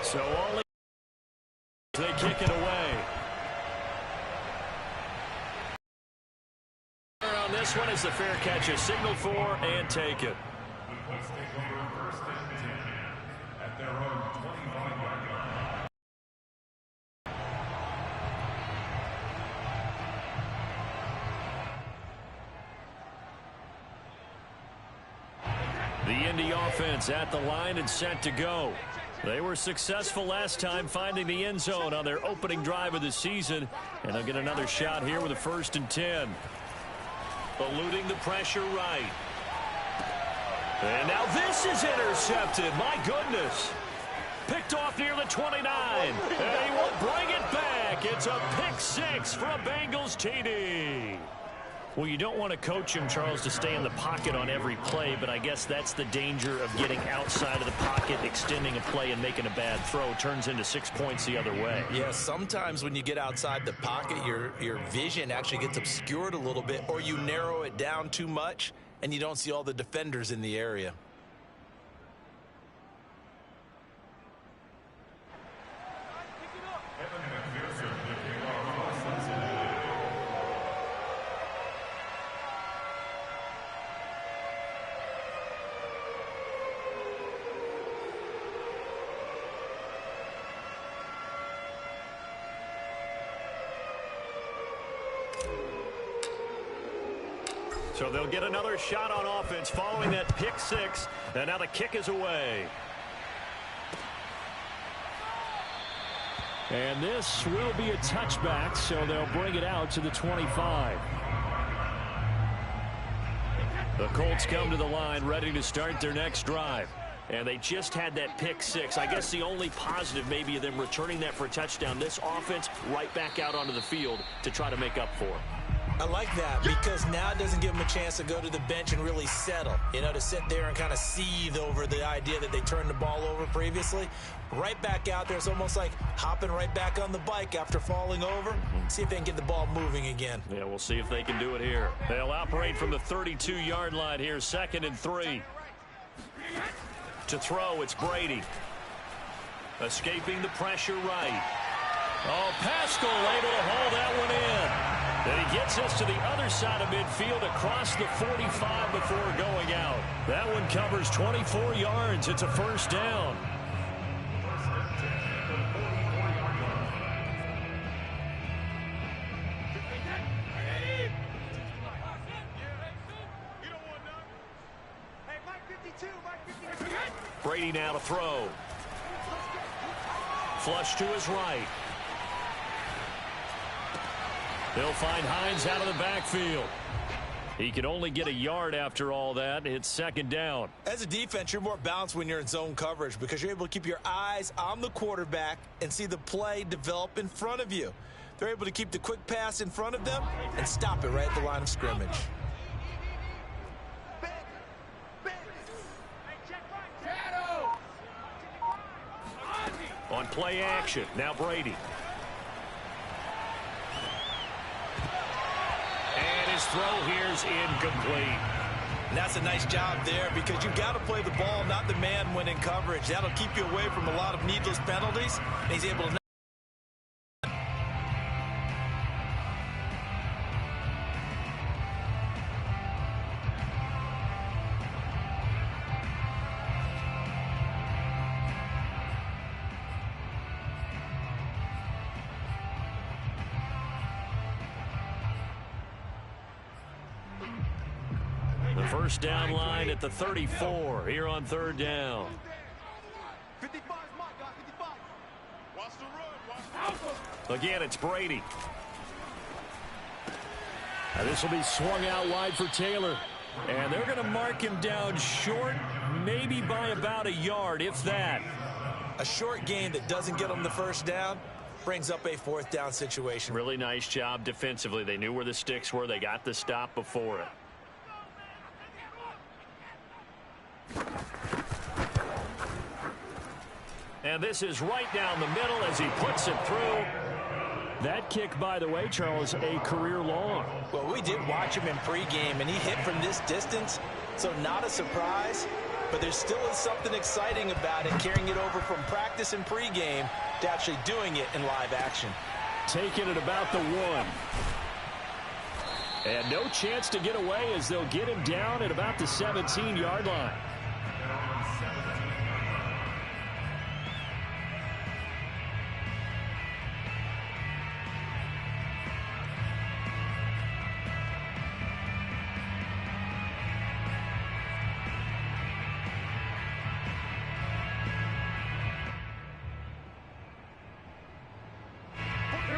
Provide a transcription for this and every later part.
So only they kick it away. On this one is the fair catch is signaled for and taken. The Indy offense at the line and set to go. They were successful last time finding the end zone on their opening drive of the season, and they'll get another shot here with a 1st and 10. Eluding the pressure right. And now this is intercepted. My goodness. Picked off near the 29. And he will bring it back. It's a pick 6 for a Bengals TD. Well, you don't want to coach him, Charles, to stay in the pocket on every play, but I guess that's the danger of getting outside of the pocket, extending a play, and making a bad throw. Turns into 6 points the other way. Yeah, sometimes when you get outside the pocket, your vision actually gets obscured a little bit, or you narrow it down too much, and you don't see all the defenders in the area. So they'll get another shot on offense following that pick 6. And now the kick is away. And this will be a touchback, so they'll bring it out to the 25. The Colts come to the line ready to start their next drive. And they just had that pick 6. I guess the only positive maybe of them returning that for a touchdown. This offense right back out onto the field to try to make up for it. I like that because now it doesn't give them a chance to go to the bench and really settle. You know, to sit there and kind of seethe over the idea that they turned the ball over previously. Right back out there. It's almost like hopping right back on the bike after falling over. See if they can get the ball moving again. Yeah, we'll see if they can do it here. They'll operate from the 32-yard line here, 2nd and 3. To throw, it's Brady. Escaping the pressure right. Oh, Pascal able to hold that one in. And he gets us to the other side of midfield across the 45 before going out. That one covers 24 yards. It's a 1st down. Brady now to throw. Flush to his right. They'll find Hines out of the backfield. He can only get a yard after all that. It's 2nd down. As a defense, you're more balanced when you're in zone coverage because you're able to keep your eyes on the quarterback and see the play develop in front of you. They're able to keep the quick pass in front of them and stop it right at the line of scrimmage. On play action, now Brady. And his throw here's incomplete. And that's a nice job there because you've got to play the ball, not the man when in coverage. That'll keep you away from a lot of needless penalties. And he's able to. First down line at the 34 here on 3rd down. Again, it's Brady. Now this will be swung out wide for Taylor. And they're going to mark him down short, maybe by about a yard, if that. A short gain that doesn't get them the 1st down brings up a 4th down situation. Really nice job defensively. They knew where the sticks were. They got the stop before it. And this is right down the middle as he puts it through. That kick, by the way, Charles, a career long. Well, we did watch him in pregame, and he hit from this distance, so not a surprise. but there still is something exciting about it, carrying it over from practice and pregame to actually doing it in live action. Taking it about the 1. And no chance to get away as they'll get him down at about the 17-yard line.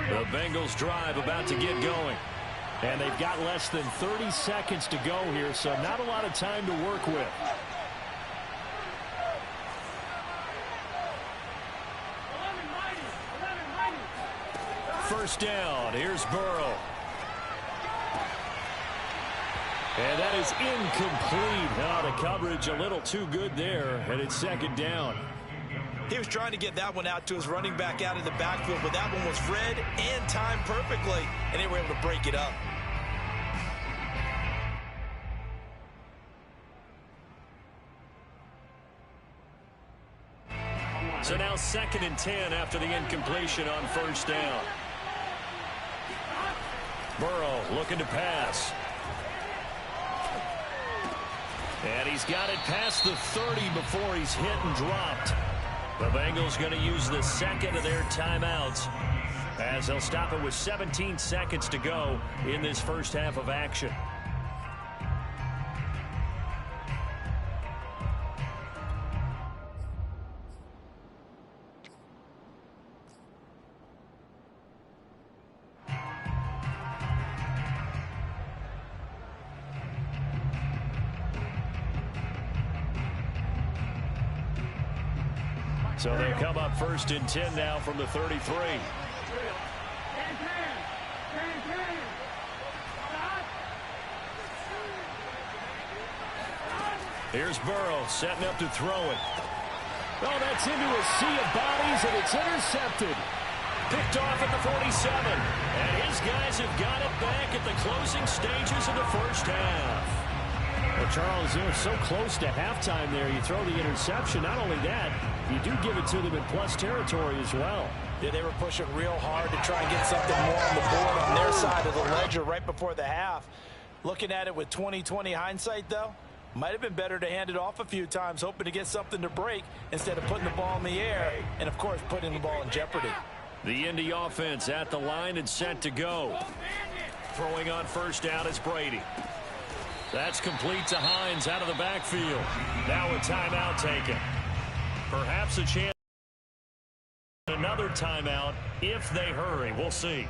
The Bengals drive about to get going. And they've got less than 30 seconds to go here, so not a lot of time to work with. First down, here's Burrow. And that is incomplete. Oh, the coverage a little too good there, and it's second down. He was trying to get that one out to his running back out of the backfield, but that one was read and timed perfectly, and they were able to break it up. So now 2nd and 10 after the incompletion on first down. Burrow looking to pass. And he's got it past the 30 before he's hit and dropped. The Bengals going to use the second of their timeouts as they'll stop it with 17 seconds to go in this first half of action. So they'll come up 1st and 10 now from the 33. Here's Burrow setting up to throw it. Oh, that's into a sea of bodies, and it's intercepted. Picked off at the 47. And his guys have got it back at the closing stages of the first half. Well, Charles, they're so close to halftime there. You throw the interception. Not only that, you do give it to them in plus territory as well. Yeah, they were pushing real hard to try and get something more on the board on their side of the ledger right before the half. Looking at it with 20/20 hindsight, though, might have been better to hand it off a few times, hoping to get something to break instead of putting the ball in the air and, of course, putting the ball in jeopardy. The Indy offense at the line and set to go. Throwing on first down is Brady. That's complete to Hines out of the backfield. Now a timeout taken. Perhaps a chance. Another timeout if they hurry. We'll see.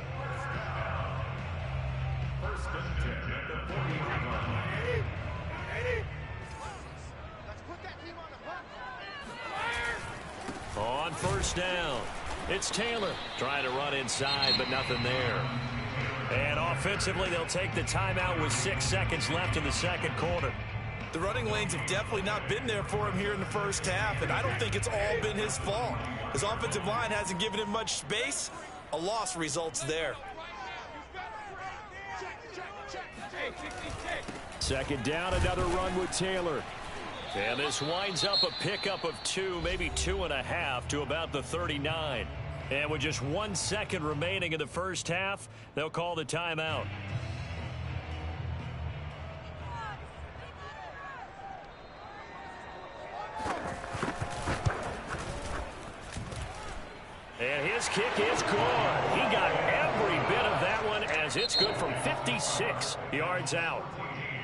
On first down, it's Taylor trying to run inside, but nothing there. And offensively, they'll take the timeout with 6 seconds left in the second quarter. The running lanes have definitely not been there for him here in the first half, and I don't think it's all been his fault. His offensive line hasn't given him much space. A loss results there. Second down, another run with Taylor. And this winds up a pickup of 2, maybe 2.5 to about the 39. And with just 1 second remaining in the first half, they'll call the timeout. And his kick is good. He got every bit of that one as it's good from 56 yards out.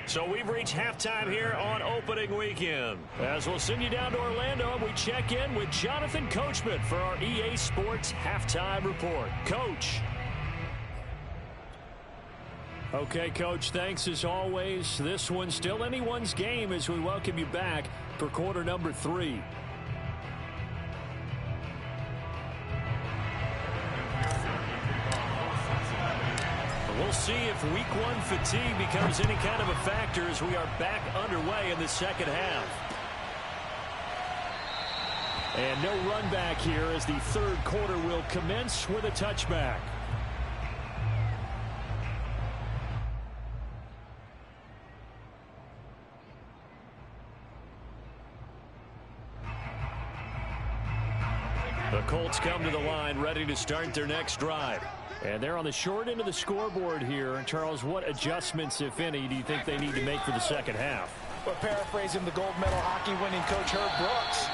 So we've reached halftime here on opening weekend. As we'll send you down to Orlando, and we check in with Jonathan Coachman for our EA Sports Halftime Report. Coach. Okay, Coach, thanks as always. This one's still anyone's game as we welcome you back for quarter number 3. We'll see if week 1 fatigue becomes any kind of a factor as we are back underway in the second half. And no run back here as the third quarter will commence with a touchback. The Colts come to the line ready to start their next drive. And they're on the short end of the scoreboard here. Charles, what adjustments, if any, do you think they need to make for the second half? Well, paraphrasing the gold medal hockey winning coach Herb Brooks,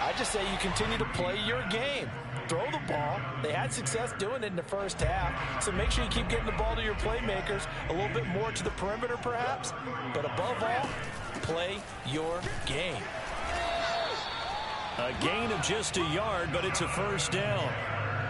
I just say you continue to play your game. Throw the ball. They had success doing it in the first half, so make sure you keep getting the ball to your playmakers, a little bit more to the perimeter perhaps, but above all, play your game. A gain of just a yard, but it's a first down.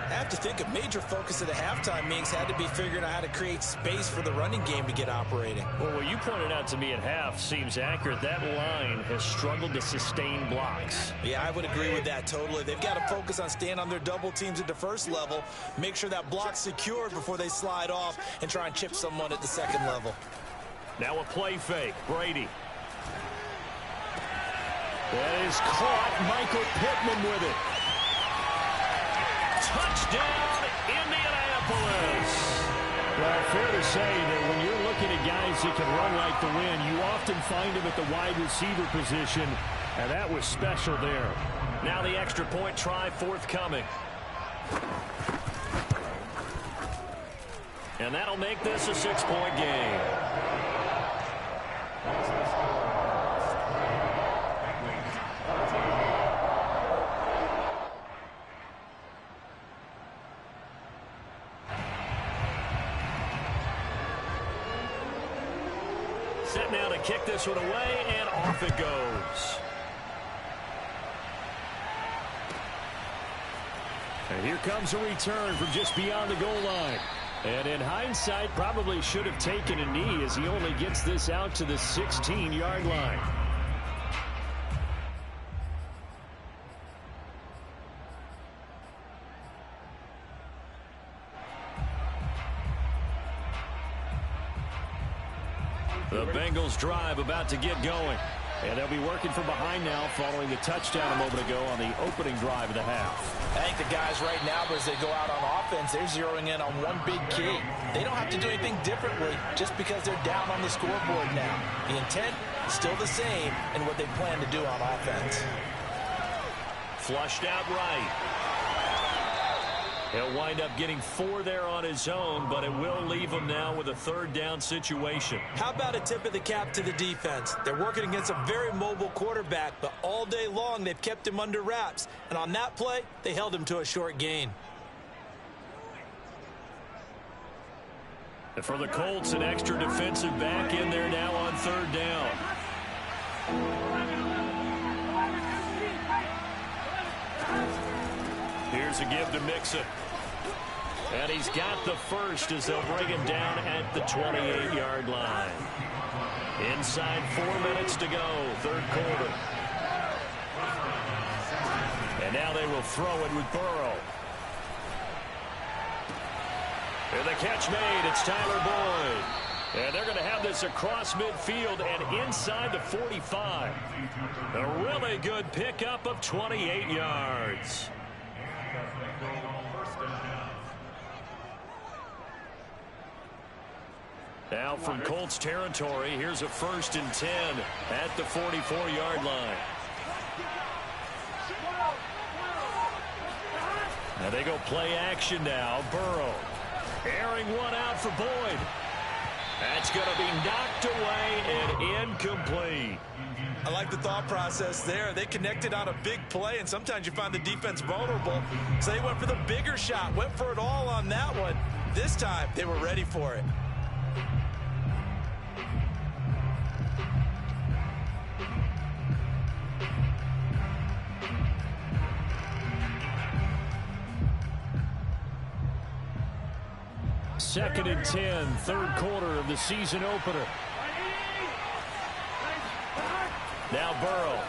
I have to think a major focus of the halftime meetings had to be figuring out how to create space for the running game to get operating. Well, what you pointed out to me at half seems accurate. That line has struggled to sustain blocks. Yeah, I would agree with that totally. They've got to focus on staying on their double teams at the first level, make sure that block's secured before they slide off and try and chip someone at the second level. Now a play fake. Brady. That is caught. Michael Pittman with it. Touchdown, Indianapolis. Well, fair to say that when you're looking at guys that can run like the wind, you often find them at the wide receiver position, and that was special there. Now the extra point try forthcoming. And that'll make this a 6-point game. Set now to kick this one away, and off it goes. And here comes a return from just beyond the goal line. And in hindsight, probably should have taken a knee as he only gets this out to the 16-yard line. The Bengals drive about to get going. And they'll be working from behind now following the touchdown a moment ago on the opening drive of the half. I think the guys right now, as they go out on offense, they're zeroing in on one big key. They don't have to do anything differently just because they're down on the scoreboard now. The intent is still the same in what they plan to do on offense. Flushed out right. He'll wind up getting 4 there on his own, but it will leave him now with a third down situation. How about a tip of the cap to the defense? They're working against a very mobile quarterback, but all day long they've kept him under wraps. And on that play, they held him to a short gain. And for the Colts, an extra defensive back in there now on third down. Here's a give to Mixon. And he's got the first as they'll bring him down at the 28-yard line. Inside 4 minutes to go, third quarter. And now they will throw it with Burrow. And the catch made, it's Tyler Boyd. And they're going to have this across midfield and inside the 45. A really good pickup of 28 yards. Now from Colts territory, here's a 1st and 10 at the 44-yard line. Now they go play action now. Burrow airing one out for Boyd. That's going to be knocked away and incomplete. I like the thought process there. They connected on a big play, and sometimes you find the defense vulnerable. So they went for the bigger shot, went for it all on that one. This time, they were ready for it. Second and 10, third quarter of the season opener. Now Burrow.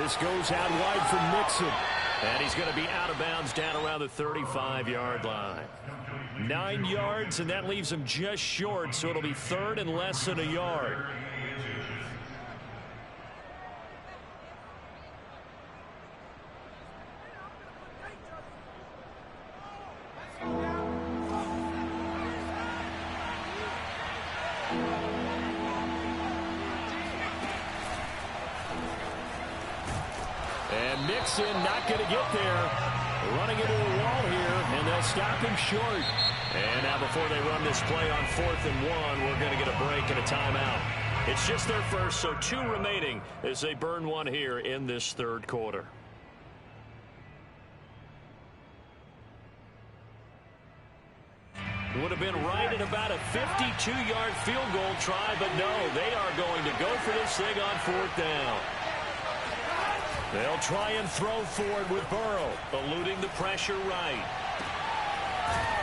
This goes out wide for Mixon. And he's going to be out of bounds down around the 35-yard line. 9 yards, and that leaves him just short, so it'll be third and less than a yard. And And Mixon not going to get there. Running into a wall here, and they'll stop him short. And now before they run this play on 4th and 1, we're going to get a break and a timeout. It's just their first, so 2 remaining as they burn one here in this third quarter. Would have been right at about a 52-yard field goal try, but no, they are going to go for this thing on 4th down. They'll try and throw forward with Burrow, eluding the pressure right.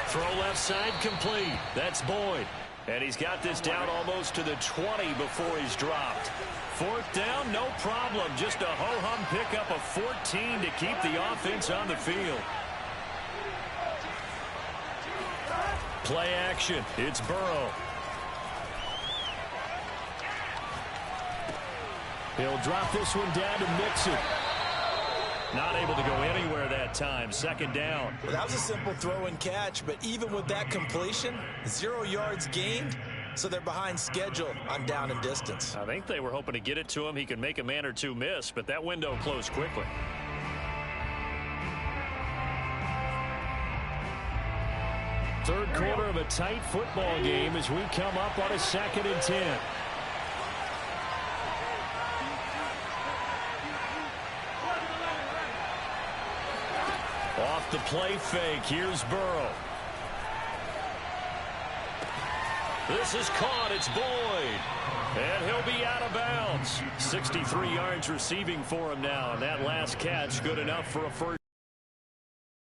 Throw left side complete. That's Boyd. And he's got this down almost to the 20 before he's dropped. 4th down, no problem. Just a ho-hum pickup of 14 to keep the offense on the field. Play action. It's Burrow. He'll drop this one down to Mixon. Not able to go anywhere that time. 2nd down. Well, that was a simple throw and catch, but even with that completion, 0 yards gained, so they're behind schedule on down and distance. I think they were hoping to get it to him. He could make a man or 2 miss, but that window closed quickly. Third quarter of a tight football game as we come up on a 2nd and 10. Off the play fake. Here's Burrow. This is caught. It's Boyd. And he'll be out of bounds. 63 yards receiving for him now. And that last catch good enough for a first.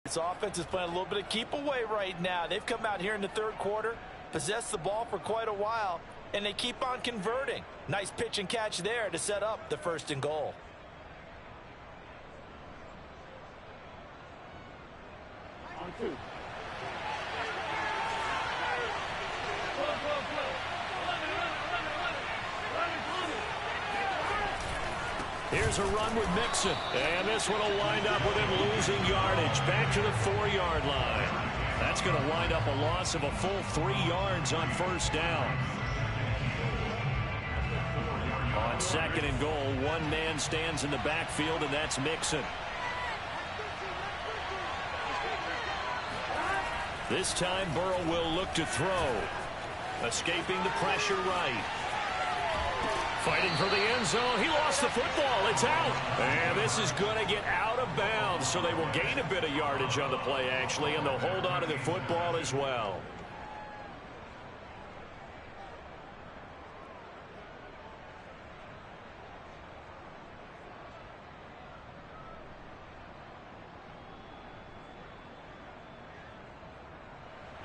This offense is playing a little bit of keep away right now. They've come out here in the third quarter, possessed the ball for quite a while, and they keep on converting. Nice pitch and catch there to set up the 1st and goal. Here's a run with Mixon. And this one will wind up with him losing yardage. Back to the 4-yard line. That's going to wind up a loss of a full 3 yards on 1st down. On 2nd and goal, 1 man stands in the backfield, and that's Mixon. This time, Burrow will look to throw. Escaping the pressure right. Fighting for the end zone. He lost the football. It's out. And this is going to get out of bounds, so they will gain a bit of yardage on the play, actually, and they'll hold on to the football as well.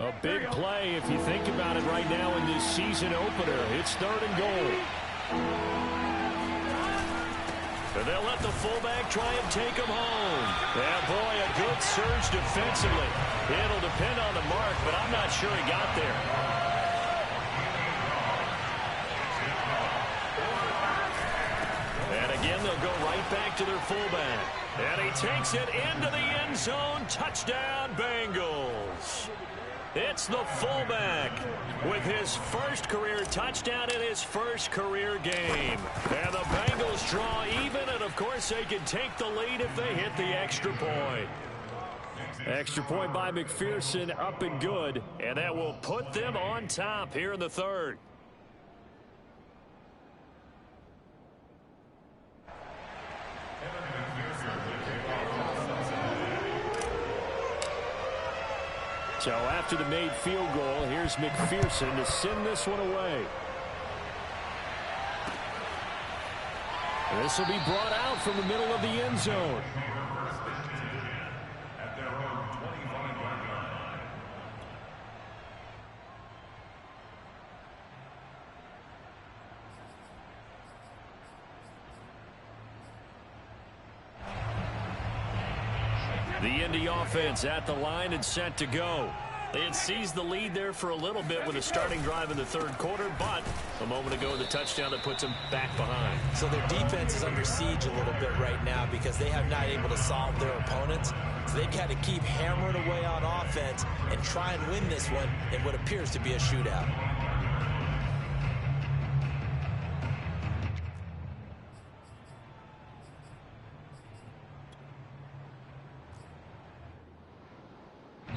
A big play if you think about it right now in this season opener. It's 3rd and goal. And they'll let the fullback try and take him home. Yeah, boy, a good surge defensively. It'll depend on the mark, but I'm not sure he got there. And again, they'll go right back to their fullback. And he takes it into the end zone. Touchdown, Bengals. It's the fullback with his first career touchdown in his first career game. And the Bengals draw even, and of course they can take the lead if they hit the extra point. Extra point by McPherson, up and good, and that will put them on top here in the 3rd. So after the made field goal, here's McPherson to send this one away. This will be brought out from the middle of the end zone. The Indy offense at the line and set to go. They had seized the lead there for a little bit with a starting drive in the 3rd quarter, but a moment ago the touchdown that puts them back behind. So their defense is under siege a little bit right now because they have not able to solve their opponents. So they've got to keep hammering away on offense and try and win this one in what appears to be a shootout.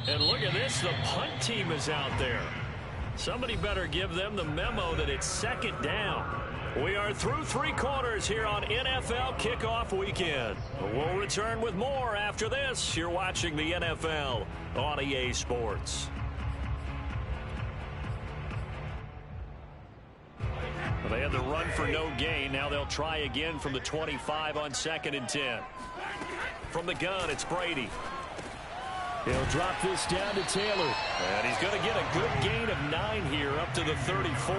And look at this. The punt team is out there. Somebody better give them the memo that it's second down. We are through 3 quarters here on NFL Kickoff Weekend. We'll return with more after this. You're watching the NFL on EA Sports. Well, they had the run for no gain. Now they'll try again from the 25 on 2nd and 10. From the gun, it's Brady. He'll drop this down to Taylor. And he's going to get a good gain of 9 here up to the 34.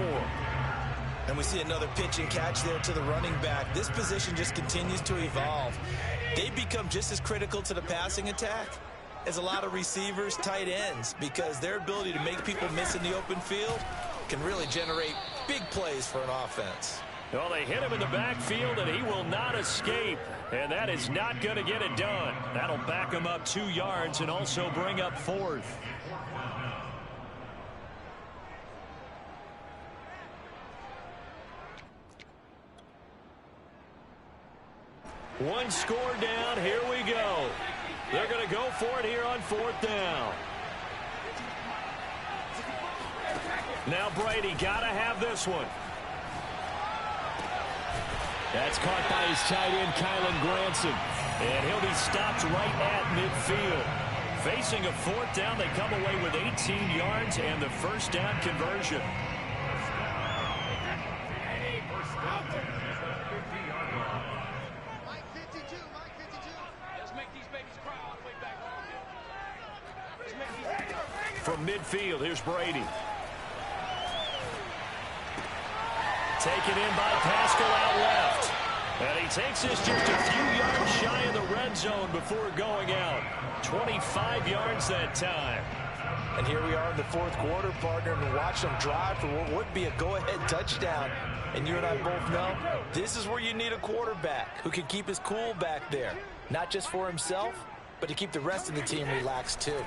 And we see another pitch and catch there to the running back. This position just continues to evolve. They become just as critical to the passing attack as a lot of receivers, tight ends, because their ability to make people miss in the open field can really generate big plays for an offense. Well, they hit him in the backfield, and he will not escape. And that is not going to get it done. That'll back him up 2 yards and also bring up 4th. One score down. Here we go. They're going to go for it here on 4th down. Now Brady got to have this one. That's caught by his tight end, Kylan Granson. And he'll be stopped right at midfield. Facing a 4th down, they come away with 18 yards and the first down conversion. From midfield, here's Brady. Taken in by Pascal out left. And he takes this just a few yards shy of the red zone before going out. 25 yards that time. And here we are in the 4th quarter, partner, and watch them drive for what would be a go-ahead touchdown. And you and I both know this is where you need a quarterback who can keep his cool back there. Not just for himself, but to keep the rest of the team relaxed too.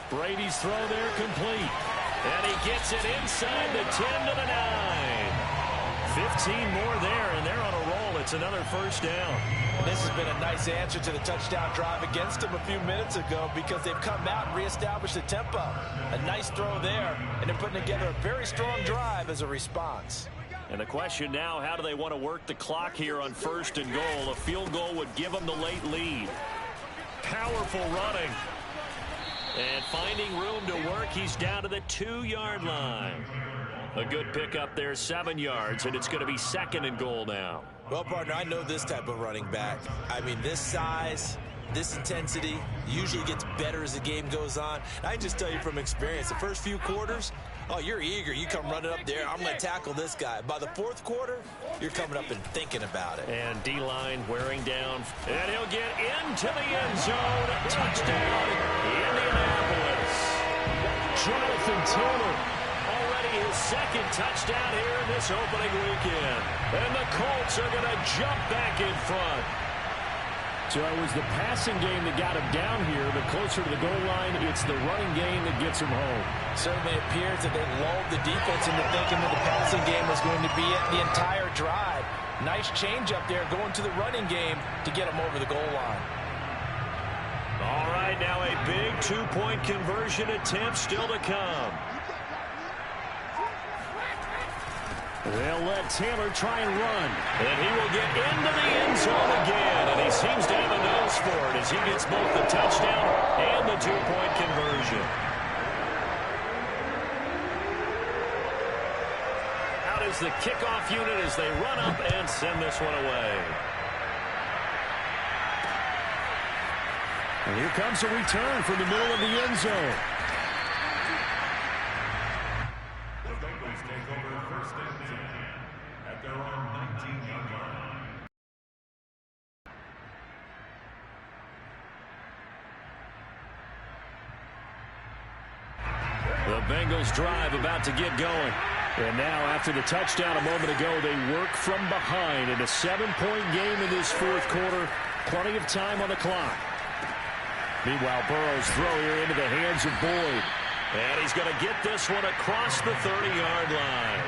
Brady's throw there complete. And he gets it inside the 10 to the 9. 15 more there, and they're on a roll. It's another first down. This has been a nice answer to the touchdown drive against them a few minutes ago because they've come out and reestablished the tempo. A nice throw there, and they're putting together a very strong drive as a response. And the question now, how do they want to work the clock here on 1st and goal? A field goal would give them the late lead. Powerful running. And finding room to work, he's down to the 2-yard line. A good pickup there, 7 yards, and it's going to be 2nd and goal now. Well, partner, I know this type of running back. I mean, this size, this intensity usually gets better as the game goes on. I can just tell you from experience, the first few quarters, oh, you're eager. You come running up there, I'm going to tackle this guy. By the 4th quarter, you're coming up and thinking about it. And D-line wearing down. And he'll get into the end zone. Touchdown, Indianapolis. Jonathan Taylor, already his 2nd touchdown here in this opening weekend. And the Colts are going to jump back in front. So it was the passing game that got him down here, but closer to the goal line, it's the running game that gets him home. Certainly appears that they lulled the defense into thinking that the passing game was going to be it the entire drive. Nice change up there going to the running game to get him over the goal line. All right, now a big 2-point conversion attempt still to come. They'll let Taylor try and run. And he will get into the end zone again. And he seems to have a nose for it as he gets both the touchdown and the 2-point conversion. Out is the kickoff unit as they run up and send this one away. And here comes a return from the middle of the end zone. The Bengals drive about to get going. And now after the touchdown a moment ago, they work from behind in a 7-point game in this 4th quarter. Plenty of time on the clock. Meanwhile, Burrow's throw here into the hands of Boyd. And he's going to get this one across the 30-yard line.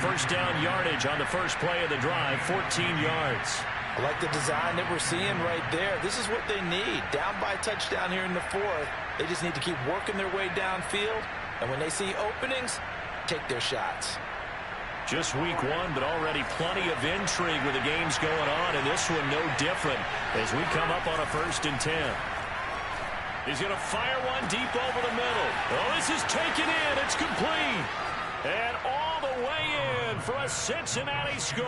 First down yardage on the first play of the drive, 14 yards. I like the design that we're seeing right there. This is what they need. Down by a touchdown here in the fourth. They just need to keep working their way downfield. And when they see openings, take their shots. Just week one, but already plenty of intrigue with the games going on. And this one no different as we come up on a 1st and 10. He's going to fire one deep over the middle. Oh, this is taken in. It's complete. And all the way in for a Cincinnati score.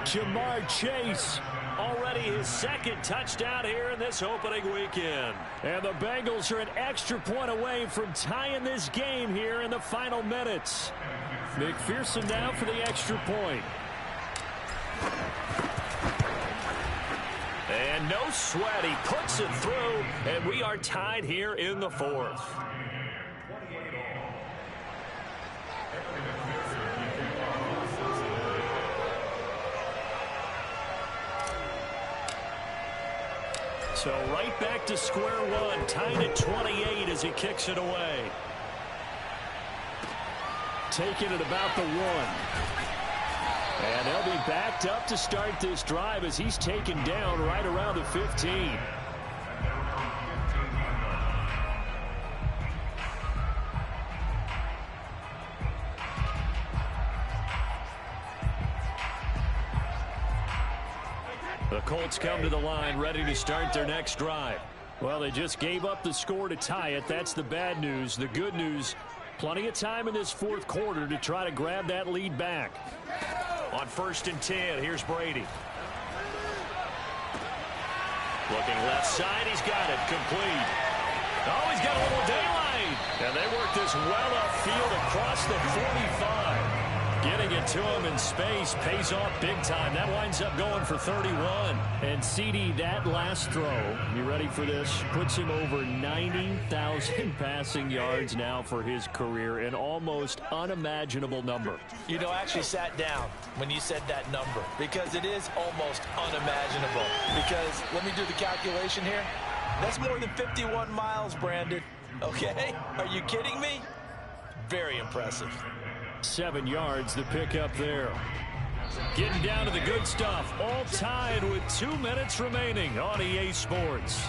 Jamar Chase, already his 2nd touchdown here in this opening weekend. And the Bengals are an extra point away from tying this game here in the final minutes. McPherson now for the extra point. And no sweat, he puts it through, and we are tied here in the 4th. So right back to square one, tied at 28 as he kicks it away. Taking it about the 1. And they'll be backed up to start this drive as he's taken down right around the 15. The Colts come to the line ready to start their next drive. Well, they just gave up the score to tie it. That's the bad news. The good news, plenty of time in this 4th quarter to try to grab that lead back. On 1st and 10, here's Brady. Looking left side, he's got it complete. Oh, he's got a little daylight. And they work this well upfield across the 45. Getting it to him in space pays off big time. That winds up going for 31. And CD, that last throw, you ready for this? Puts him over 90,000 passing yards now for his career, an almost unimaginable number. You know, I actually sat down when you said that number because it is almost unimaginable. Because let me do the calculation here. That's more than 51 miles, Brandon. Okay? Are you kidding me? Very impressive. 7 yards, the pickup there. Getting down to the good stuff. All tied with 2 minutes remaining on EA Sports.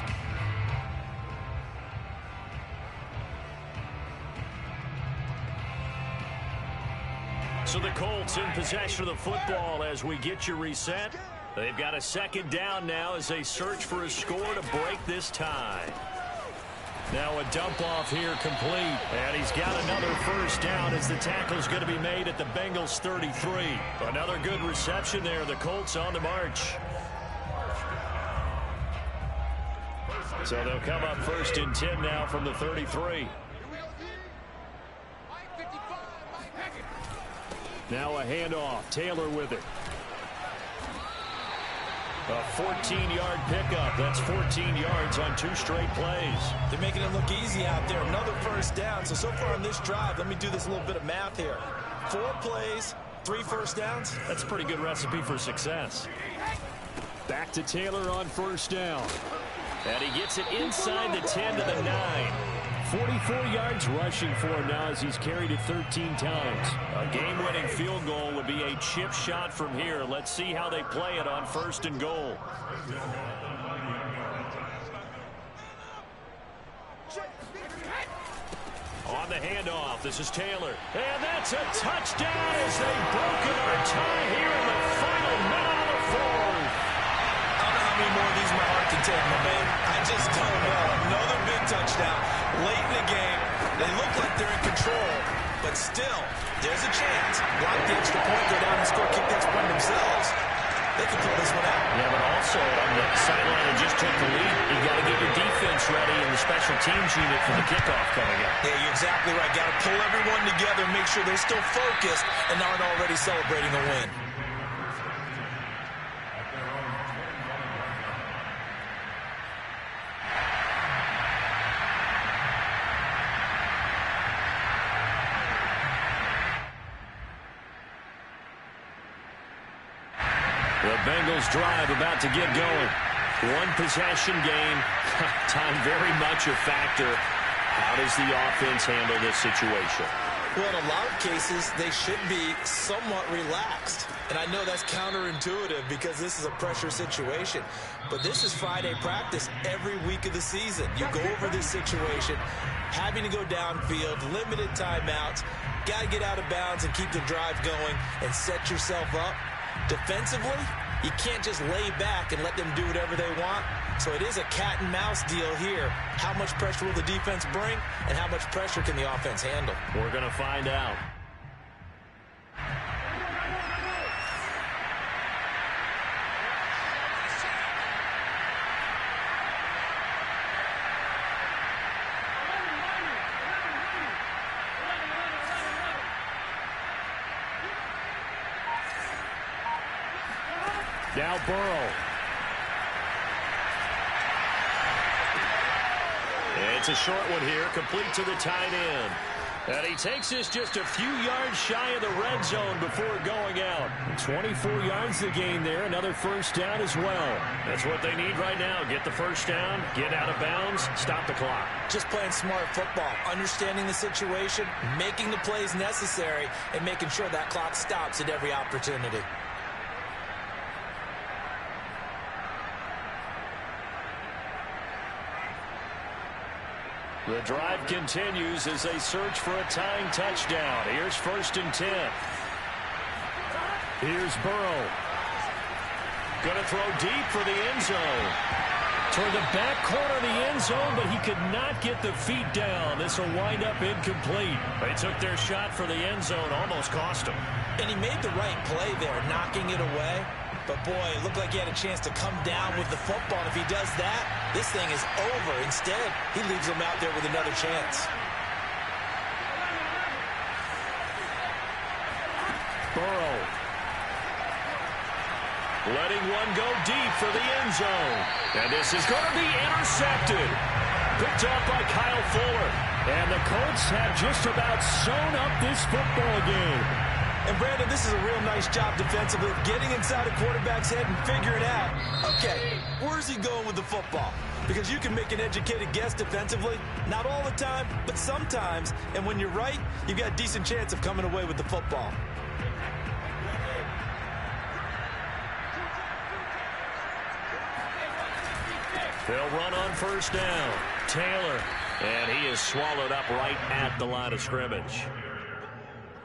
So the Colts in possession of the football as we get you reset. They've got a 2nd down now as they search for a score to break this tie. Now a dump off here complete. And he's got another 1st down as the tackle's going to be made at the Bengals 33. Another good reception there. The Colts on the march. So they'll come up 1st and 10 now from the 33. Now a handoff. Taylor with it. A 14-yard pickup. That's 14 yards on 2 straight plays. They're making it look easy out there. Another 1st down. So far on this drive, let me do this little bit of math here. 4 plays, 3 1st downs. That's a pretty good recipe for success. Back to Taylor on 1st down. And he gets it inside the 10 to the 9. 44 yards rushing for him now as he's carried it 13 times. A game-winning field goal would be a chip shot from here. Let's see how they play it on 1st and goal. On the handoff, this is Taylor. And that's a touchdown as they've broken our tie here in the final minute of the 4th. I don't know how many more of these my heart can take, my man. I just don't know. Another big touchdown late in the game. They look like they're in control, but still, there's a chance. Block the extra point, go down and score, kick the extra point themselves. They can pull this one out. Yeah, but also on the sideline that just took the lead, you got to get your defense ready in the special teams unit for the kickoff coming up. Yeah, you're exactly right. Got to pull everyone together, make sure they're still focused and aren't already celebrating a win. The Bengals drive about to get going. 1 possession game. Time very much a factor. How does the offense handle this situation? Well, in a lot of cases, they should be somewhat relaxed. And I know that's counterintuitive because this is a pressure situation. But this is Friday practice every week of the season. You go over this situation, having to go downfield, limited timeouts, got to get out of bounds and keep the drive going and set yourself up. Defensively, you can't just lay back and let them do whatever they want. So it is a cat and mouse deal here. How much pressure will the defense bring, and how much pressure can the offense handle? We're going to find out. Now Burrow. It's a short one here, complete to the tight end. And he takes this just a few yards shy of the red zone before going out. 24 yards to gain there, another first down as well. That's what they need right now. Get the first down, get out of bounds, stop the clock. Just playing smart football, understanding the situation, making the plays necessary, and making sure that clock stops at every opportunity. The drive continues as they search for a tying touchdown. Here's 1st and 10. Here's Burrow. Going to throw deep for the end zone. Toward the back corner of the end zone, but he could not get the feet down. This will wind up incomplete. They took their shot for the end zone, almost cost him. And he made the right play there, knocking it away. But, boy, it looked like he had a chance to come down with the football. And if he does that, this thing is over. Instead, he leaves him out there with another chance. Burrow. Letting one go deep for the end zone. And this is going to be intercepted. Picked off by Kyle Fuller. And the Colts have just about sewn up this football game. And, Brandon, this is a real nice job defensively of getting inside a quarterback's head and figuring out, okay, where's he going with the football? Because you can make an educated guess defensively, not all the time, but sometimes. And when you're right, you've got a decent chance of coming away with the football. They'll run on first down. Taylor. And he is swallowed up right at the line of scrimmage.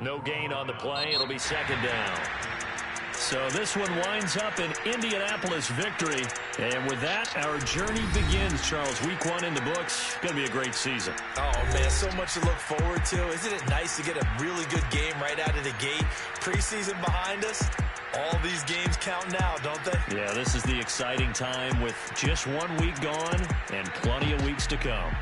No gain on the play. It'll be 2nd down. So this one winds up an Indianapolis victory. And with that, our journey begins, Charles. Week 1 in the books. Going to be a great season. Oh, man, so much to look forward to. Isn't it nice to get a really good game right out of the gate? Preseason behind us. All these games count now, don't they? Yeah, this is the exciting time with just 1 week gone and plenty of weeks to come.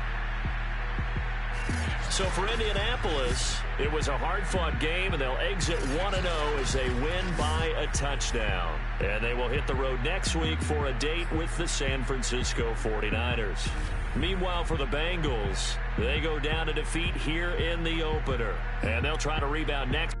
So for Indianapolis, it was a hard-fought game, and they'll exit 1-0 as they win by a touchdown. And they will hit the road next week for a date with the San Francisco 49ers. Meanwhile, for the Bengals, they go down to defeat here in the opener. And they'll try to rebound next.